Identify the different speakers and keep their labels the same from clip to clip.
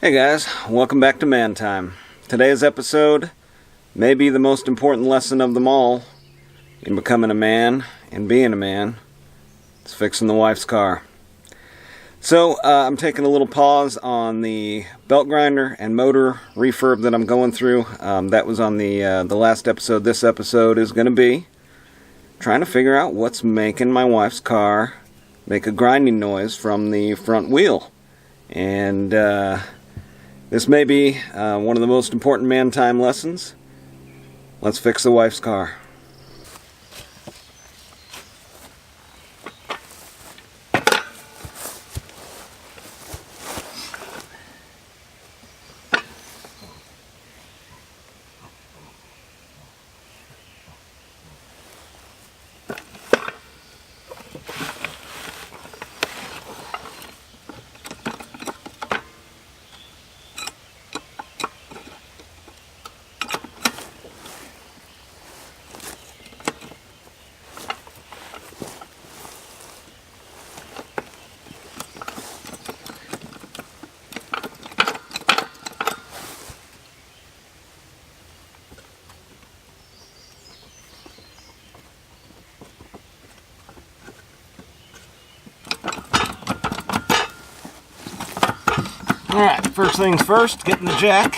Speaker 1: Hey guys, welcome back to Man Time. Today's episode may be the most important lesson of them all in becoming a man and being a man. It's fixing the wife's car. So I'm taking a little pause on the belt grinder and motor refurb that I'm going through. That was on the last episode. This episode is going to be trying to figure out what's making my wife's car make a grinding noise from the front wheel. And this may be one of the most important man time lessons. Let's fix the wife's car. Alright, first things first, getting the jack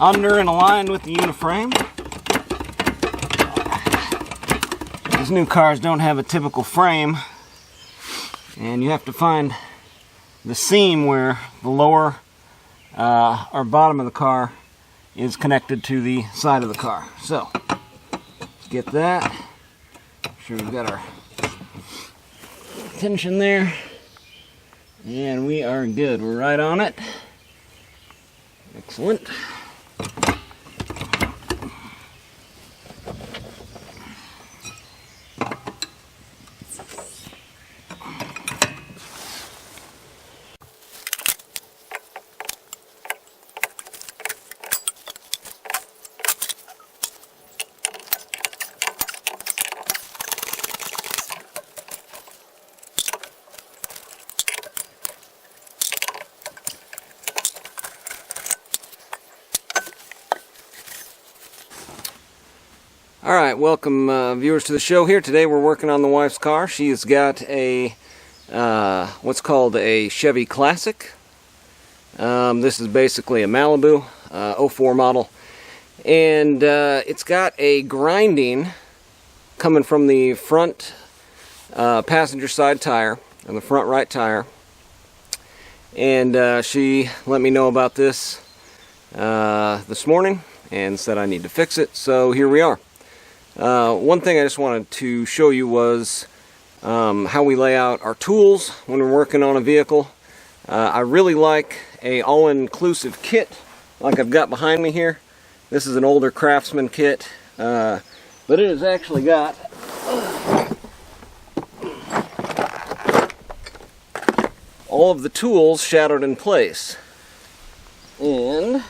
Speaker 1: under and aligned with the uniframe. These new cars don't have a typical frame, and you have to find the seam where the lower or bottom of the car is connected to the side of the car. So, let's get that. Make sure we've got our tension there. And we are good. We're right on it. Excellent. Alright, welcome viewers to the show here. Today we're working on the wife's car. She's got a, what's called a Chevy Classic. This is basically a Malibu 04 model. And it's got a grinding coming from the front passenger side tire, and the front right tire. And she let me know about this this morning and said I need to fix it, so here we are. One thing I just wanted to show you was how we lay out our tools when we're working on a vehicle. I really like a all-inclusive kit like I've got behind me here. This is an older Craftsman kit, but it has actually got all of the tools shadowed in place. And you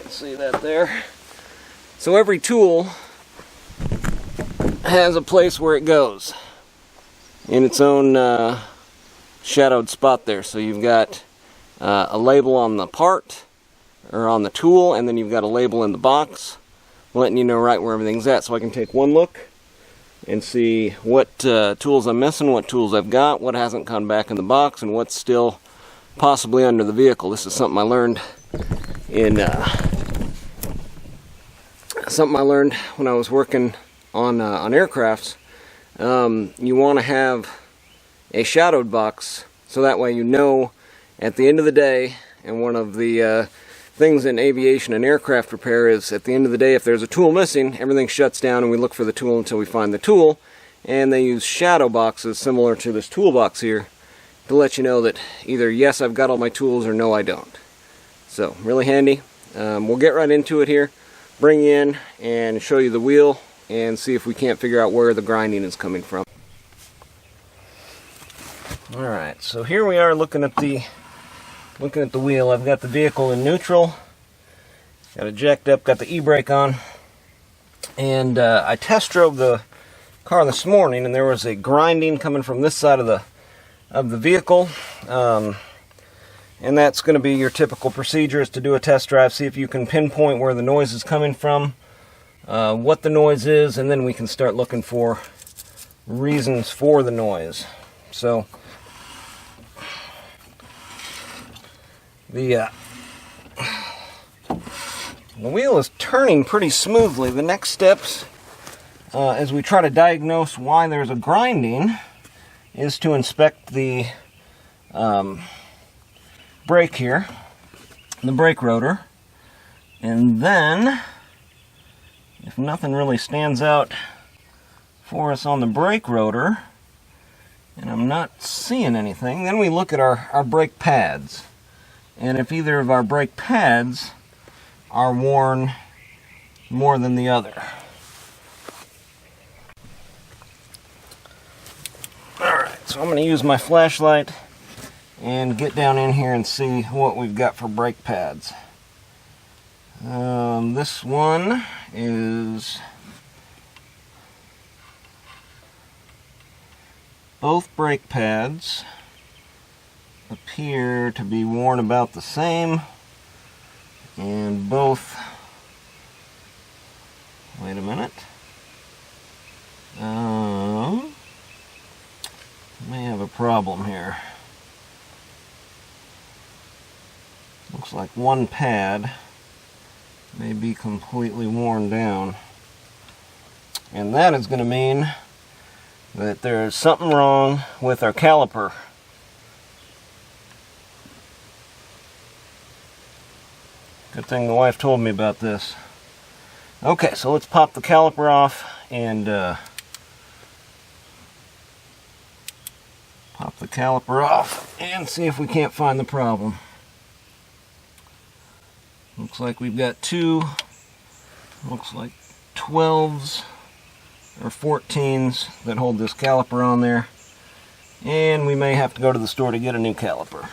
Speaker 1: can see that there. So every tool has a place where it goes in its own shadowed spot there. So you've got a label on the part or on the tool, and then you've got a label in the box letting you know right where everything's at. So I can take one look and see what tools I'm missing, what tools I've got, what hasn't come back in the box, and what's still possibly under the vehicle. This is something I learned in when I was working on aircrafts. You want to have a shadowed box so that way you know at the end of the day, and one of the things in aviation and aircraft repair is at the end of the day if there's a tool missing, everything shuts down and we look for the tool until we find the tool. And they use shadow boxes similar to this toolbox here to let you know that either yes I've got all my tools or no I don't. So really handy. We'll get right into it here. Bring you in and show you the wheel and see if we can't figure out where the grinding is coming from. Alright, so here we are looking at the wheel. I've got the vehicle in neutral, got it jacked up, got the e-brake on, and I test drove the car this morning, and there was a grinding coming from this side of the vehicle. And that's going to be your typical procedure, is to do a test drive, see if you can pinpoint where the noise is coming from, what the noise is, and then we can start looking for reasons for the noise. So the wheel is turning pretty smoothly. The next steps, as we try to diagnose why there's a grinding, is to inspect the brake here, the brake rotor, and then if nothing really stands out for us on the brake rotor, and I'm not seeing anything, then we look at our brake pads. And if either of our brake pads are worn more than the other. Alright, so I'm going to use my flashlight and get down in here and see what we've got for brake pads. This one is... both brake pads appear to be worn about the same, and both... wait a minute. May have a problem here. Looks like one pad may be completely worn down. And that is going to mean that there's something wrong with our caliper. Good thing the wife told me about this. Okay, so let's pop the caliper off and see if we can't find the problem. Looks like we've got two, looks like 12s or 14s that hold this caliper on there, and we may have to go to the store to get a new caliper.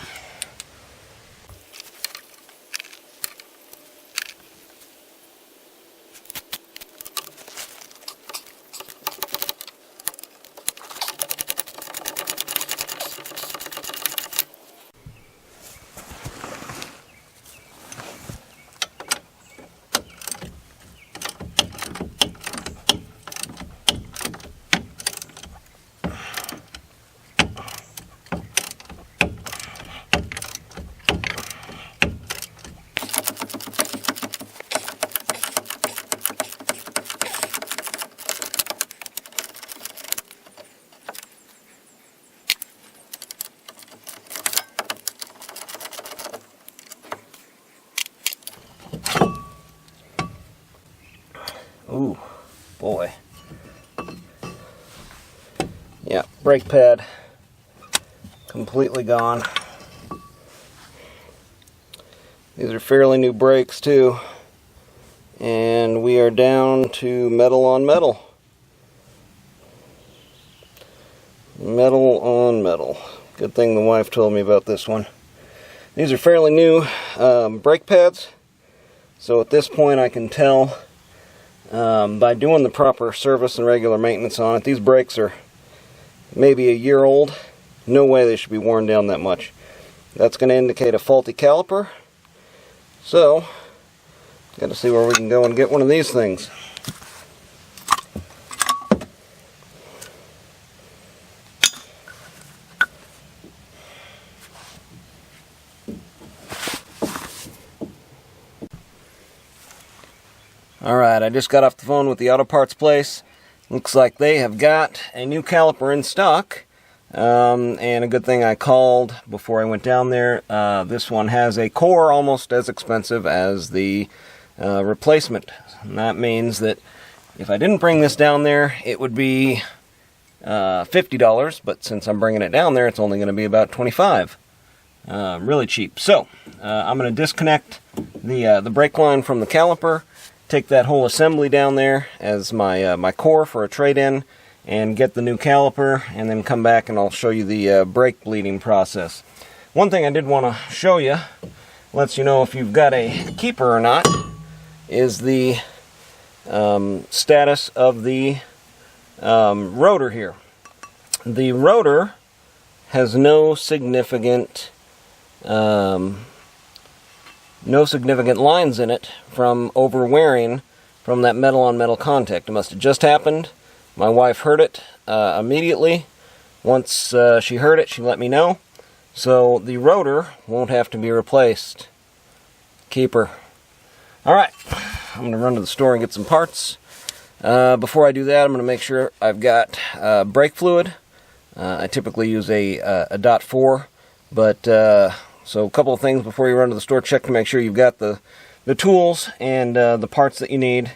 Speaker 1: Ooh, boy. Yeah, brake pad completely gone. These are fairly new brakes too, and we are down to metal on metal. Metal on metal. Good thing the wife told me about this one. These are fairly new brake pads, so at this point I can tell by doing the proper service and regular maintenance on it. These brakes are maybe a year old. No way they should be worn down that much. That's going to indicate a faulty caliper. So, got to see where we can go and get one of these things. Alright, I just got off the phone with the auto parts place. Looks like they have got a new caliper in stock. And a good thing I called before I went down there. This one has a core almost as expensive as the replacement. And that means that if I didn't bring this down there, it would be $50. But since I'm bringing it down there, it's only going to be about $25. Really cheap. So, I'm going to disconnect the brake line from the caliper. Take that whole assembly down there as my core for a trade-in, and get the new caliper, and then come back and I'll show you the brake bleeding process. One thing I did want to show you, lets you know if you've got a keeper or not, is the status of the rotor here. The rotor has no significant no significant lines in it from overwearing from that metal-on-metal contact. It must have just happened. My wife heard it immediately. Once she heard it, she let me know. So the rotor won't have to be replaced. Keeper. Alright, I'm going to run to the store and get some parts. Before I do that, I'm going to make sure I've got brake fluid. I typically use a .4, but so a couple of things before you run to the store. Check to make sure you've got the tools and the parts that you need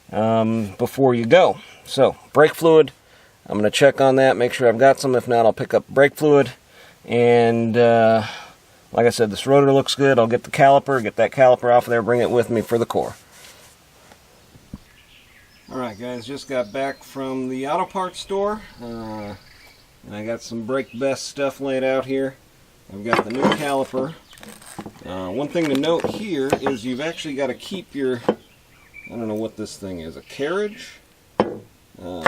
Speaker 1: before you go. So, brake fluid, I'm going to check on that, make sure I've got some. If not, I'll pick up brake fluid. And like I said, this rotor looks good. I'll get the caliper, get that caliper off of there, bring it with me for the core. Alright guys, just got back from the auto parts store. And I got some Brake Best stuff laid out here. I've got the new caliper. One thing to note here is you've actually got to keep your, I don't know what this thing is, a carriage? Or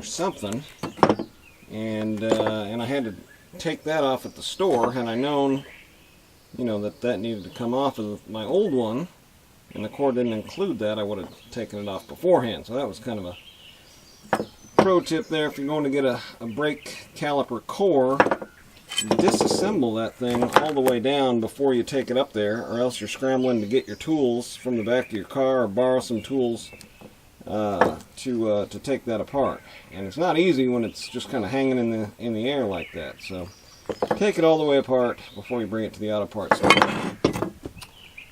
Speaker 1: something. And I had to take that off at the store. Had I known, you know, that needed to come off of my old one, and the core didn't include that, I would have taken it off beforehand. So that was kind of a pro tip there. If you're going to get a brake caliper core, disassemble that thing all the way down before you take it up there, or else you're scrambling to get your tools from the back of your car or borrow some tools to take that apart. And it's not easy when it's just kind of hanging in the air like that. So take it all the way apart before you bring it to the auto parts store.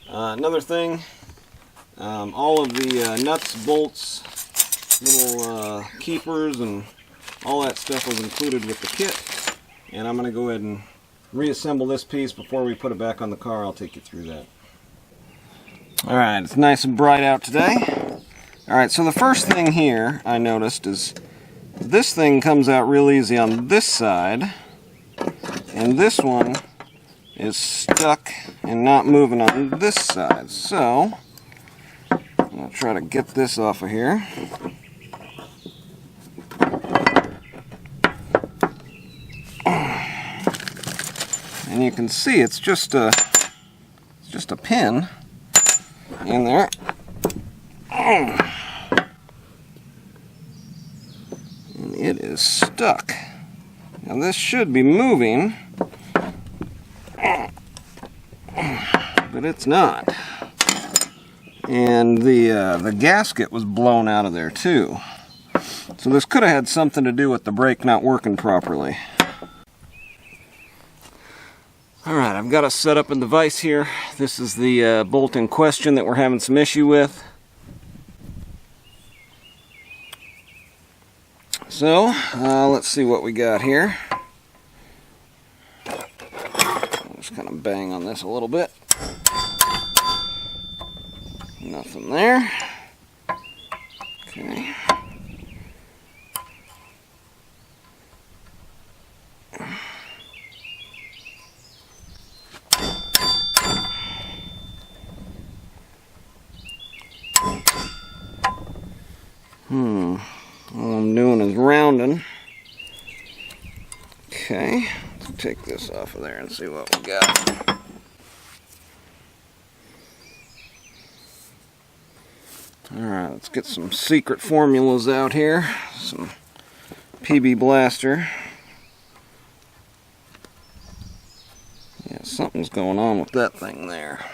Speaker 1: Another thing, all of the nuts, bolts, little keepers, and all that stuff was included with the kit. And I'm going to go ahead and reassemble this piece before we put it back on the car. I'll take you through that. Alright, it's nice and bright out today. Alright, so the first thing here I noticed is this thing comes out real easy on this side, and this one is stuck and not moving on this side. So I'll try to get this off of here. And you can see it's just a pin in there. And it is stuck. Now this should be moving, but it's not. And the gasket was blown out of there too. So this could have had something to do with the brake not working properly. Alright, I've got us set up in the vise here. This is the bolt in question that we're having some issue with. So, let's see what we got here. I'll just kind of bang on this a little bit. Nothing there. Okay. All I'm doing is rounding. Okay, let's take this off of there and see what we got. Alright, let's get some secret formulas out here. Some PB Blaster. Yeah, something's going on with that thing there.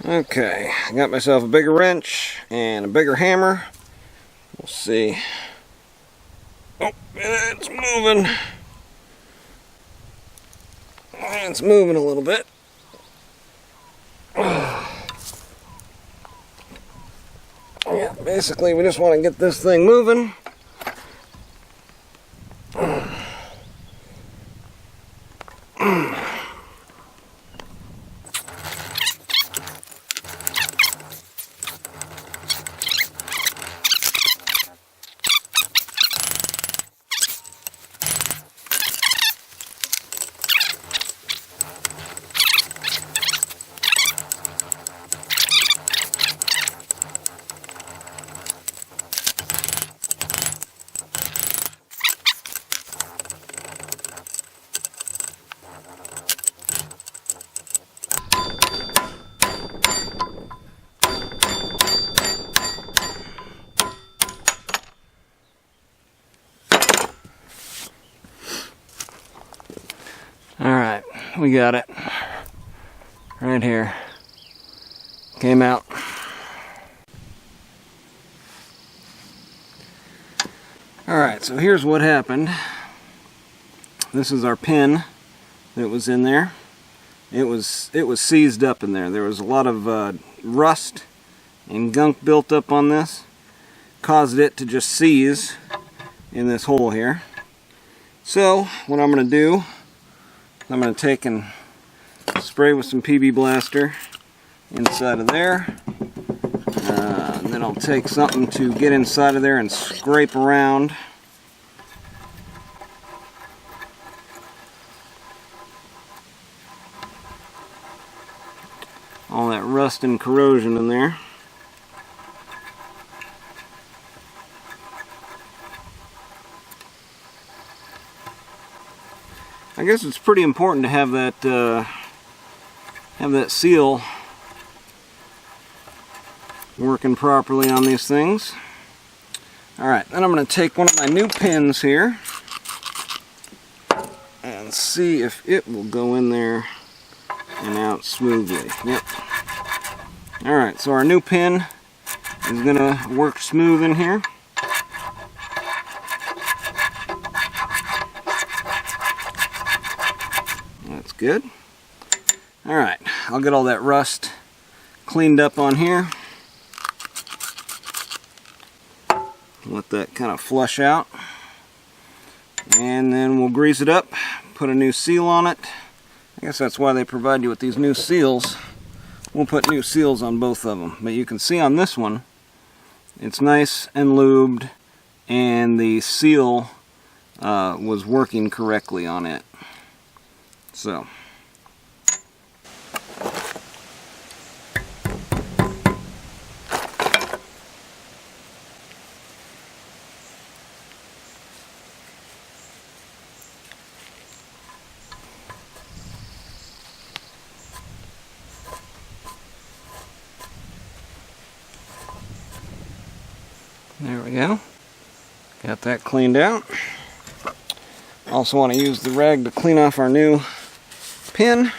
Speaker 1: Okay, I got myself a bigger wrench and a bigger hammer. We'll see. Oh, it's moving. It's moving a little bit. Yeah, basically we just want to get this thing moving. we got it. Right here. Came out. Alright, so here's what happened. This is our pin that was in there. It was seized up in there. There was a lot of rust and gunk built up on this. Caused it to just seize in this hole here. So what I'm going to do, I'm going to take and spray with some PB Blaster inside of there. And then I'll take something to get inside of there and scrape around. All that rust and corrosion in there. I guess it's pretty important to have that seal working properly on these things. Alright, then I'm going to take one of my new pins here and see if it will go in there and out smoothly. Yep. Alright, so our new pin is going to work smooth in here. That's good. Alright, I'll get all that rust cleaned up on here. Let that kind of flush out. And then we'll grease it up, put a new seal on it. I guess that's why they provide you with these new seals. We'll put new seals on both of them. But you can see on this one, it's nice and lubed, and the seal was working correctly on it. So. There we go. Got that cleaned out. Also want to use the rag to clean off our new pin.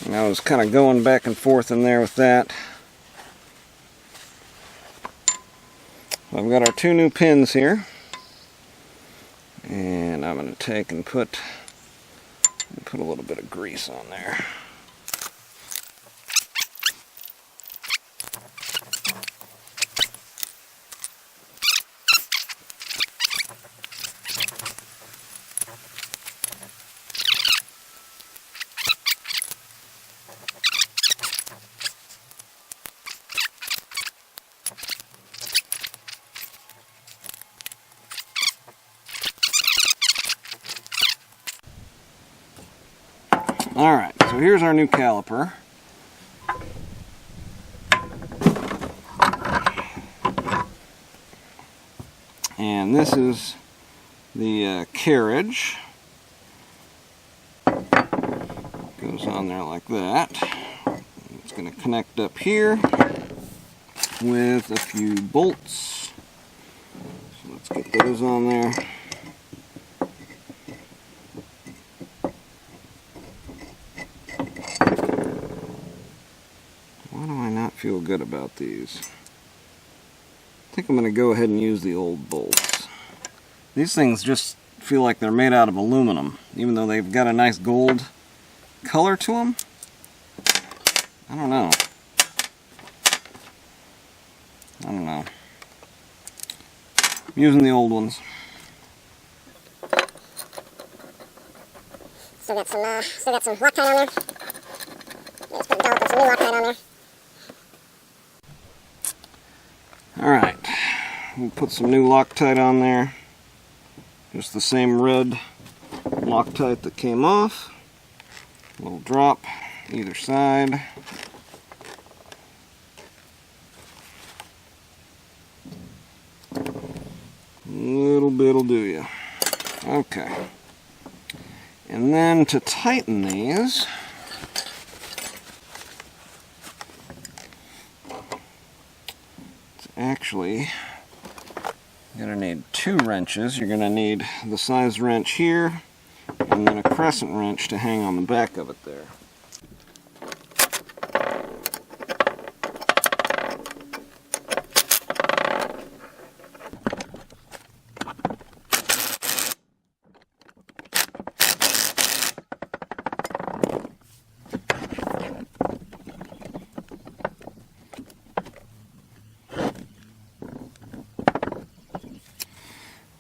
Speaker 1: And I was kind of going back and forth in there with that. I've got our two new pins here. And I'm going to take and put a little bit of grease on there. Alright, so here's our new caliper. And this is the carriage. Goes on there like that. It's going to connect up here with a few bolts. So let's get those on there. Why do I not feel good about these? I think I'm going to go ahead and use the old bolts. These things just feel like they're made out of aluminum, even though they've got a nice gold color to them. I don't know. I'm using the old ones.
Speaker 2: Still got some Loctite on there. Let's put some new Loctite on there.
Speaker 1: Alright, we'll put some new Loctite on there. Just the same red Loctite that came off. A little drop either side. A little bit'll do ya. Okay. And then to tighten these, it's actually going to need two wrenches. You're going to need the size wrench here, and and then a crescent wrench to hang on the back of it there.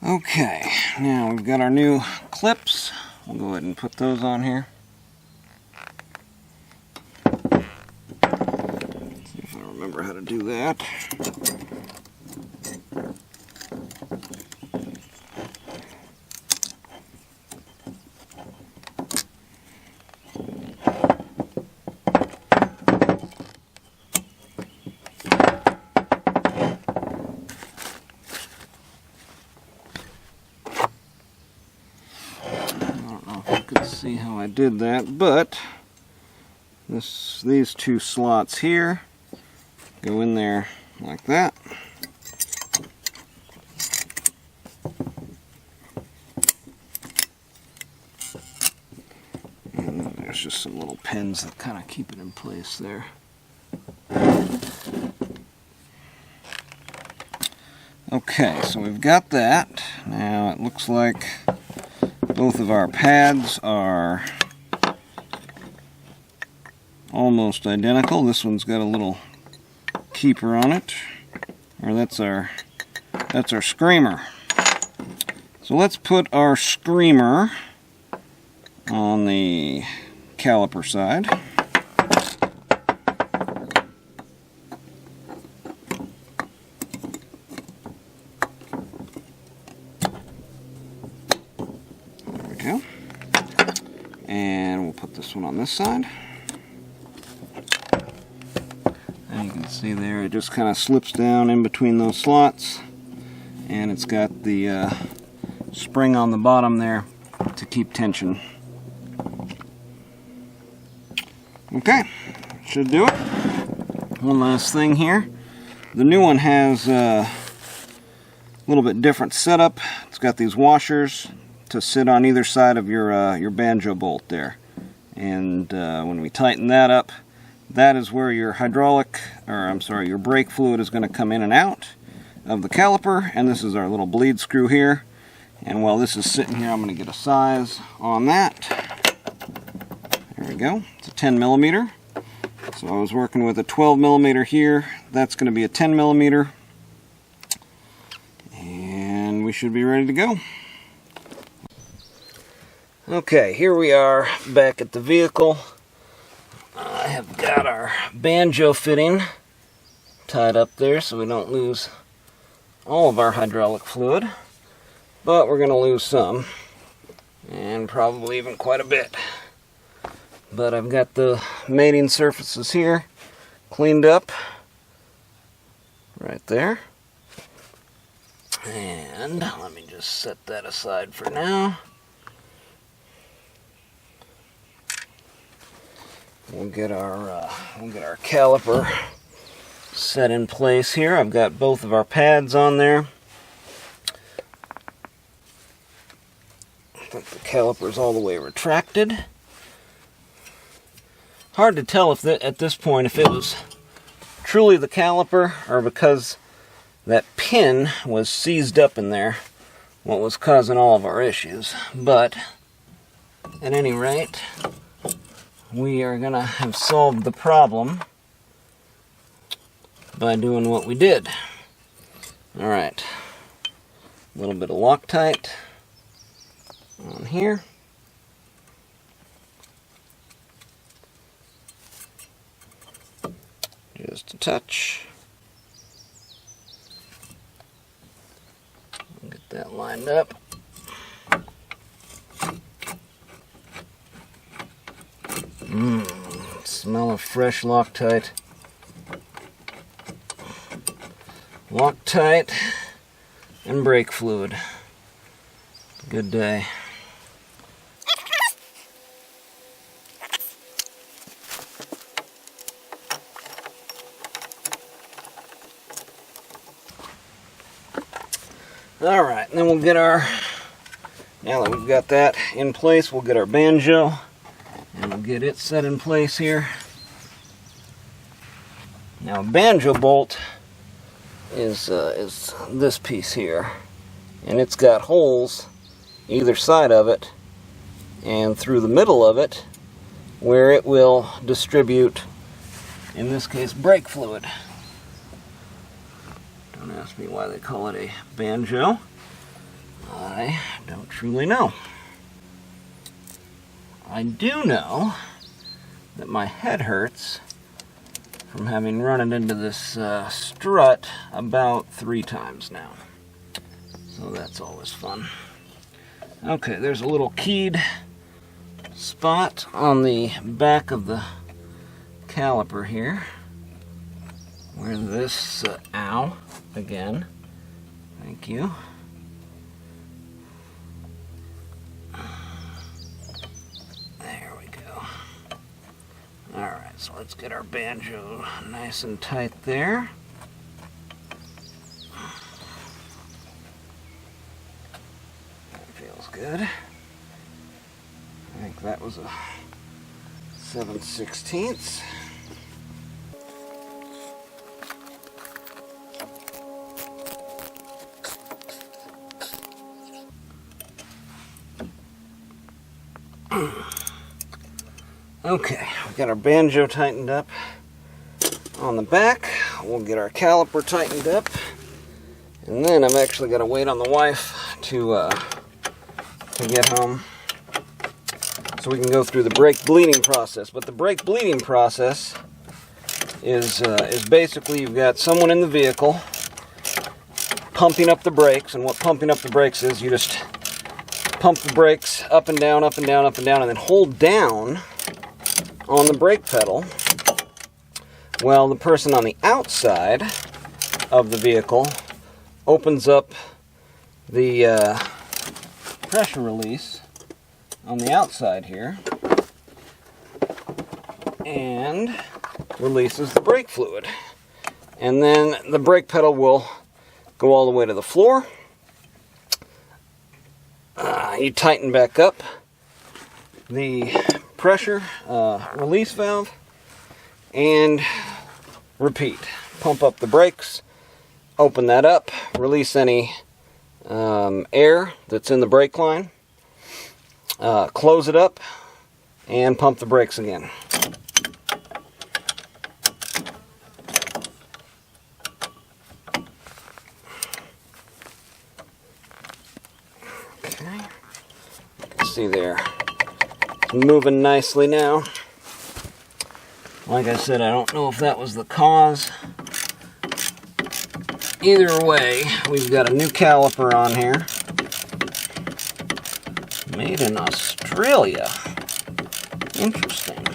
Speaker 1: Okay, now we've got our new clips. We'll go ahead and put those on here. Let's see if I remember how to do that. See how I did that, but these two slots here go in there like that. And then there's just some little pins that kind of keep it in place there. Okay, so we've got that. Now it looks like both of our pads are almost identical. This one's got a little keeper on it, or that's our screamer. So let's put our screamer on the caliper side. And we'll put this one on this side. And you can see there it just kind of slips down in between those slots, and it's got the spring on the bottom there to keep tension. Okay, should do it. One last thing here. The new one has a little bit different setup. It's got these washers to sit on either side of your banjo bolt there, and when we tighten that up, that is where your your brake fluid is going to come in and out of the caliper, and this is our little bleed screw here. And while this is sitting here, I'm going to get a size on that. There we go. It's a 10 millimeter. So I was working with a 12 millimeter here. That's going to be a 10 millimeter, and we should be ready to go. Okay, here we are back at the vehicle. I have got our banjo fitting tied up there so we don't lose all of our hydraulic fluid, but we're going to lose some, and probably even quite a bit. But I've got the mating surfaces here cleaned up right there, and let me just set that aside for now. We'll get our caliper set in place here. I've got both of our pads on there. I think the caliper's all the way retracted. Hard to tell if at this point if it was truly the caliper or because that pin was seized up in there what was causing all of our issues. But at any rate, we are going to have solved the problem by doing what we did. Alright, a little bit of Loctite on here. Just a touch. Get that lined up. Smell of fresh Loctite. Loctite and brake fluid. Good day. Alright, then we'll get our Now that we've got that in place, we'll get our banjo and we'll get it set in place here. Now a banjo bolt is this piece here, and it's got holes either side of it and through the middle of it where it will distribute, in this case, brake fluid. Don't ask me why they call it a banjo. I don't truly know. I do know that my head hurts from having run it into this strut about 3 times now. So that's always fun. Okay, there's a little keyed spot on the back of the caliper here where this, ow, again, thank you. There we go. Alright, so let's get our banjo nice and tight there. That feels good. I think that was a 7/16. Okay, we got our banjo tightened up on the back. We'll get our caliper tightened up, and then I've actually got to wait on the wife to get home so we can go through the brake bleeding process. But the brake bleeding process is basically you've got someone in the vehicle pumping up the brakes, and what pumping up the brakes is, you just pump the brakes up and down, up and down, up and down, and then hold down on the brake pedal. Well, the person on the outside of the vehicle opens up the pressure release on the outside here and releases the brake fluid. And then the brake pedal will go all the way to the floor. You tighten back up the pressure release valve and repeat. Pump up the brakes, open that up, release any air that's in the brake line, close it up, and pump the brakes again. Okay, see there, it's moving nicely now. Like I said, I don't know if that was the cause. Either way, we've got a new caliper on here, made in Australia. Interesting.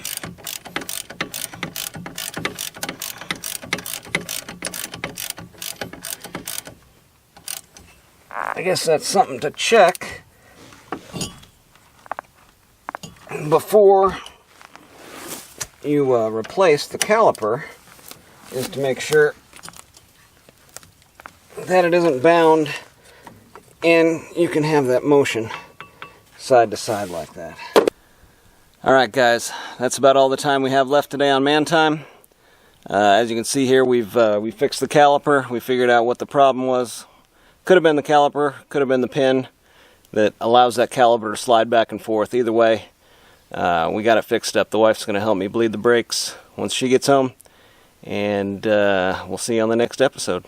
Speaker 1: I guess that's something to check before you replace the caliper, is to make sure that it isn't bound and you can have that motion side to side like that. Alright guys, that's about all the time we have left today on Man Time. As you can see here, we fixed the caliper. We figured out what the problem was. Could have been the caliper, could have been the pin that allows that caliper to slide back and forth. Either way, we got it fixed up. The wife's going to help me bleed the brakes once she gets home, and we'll see you on the next episode.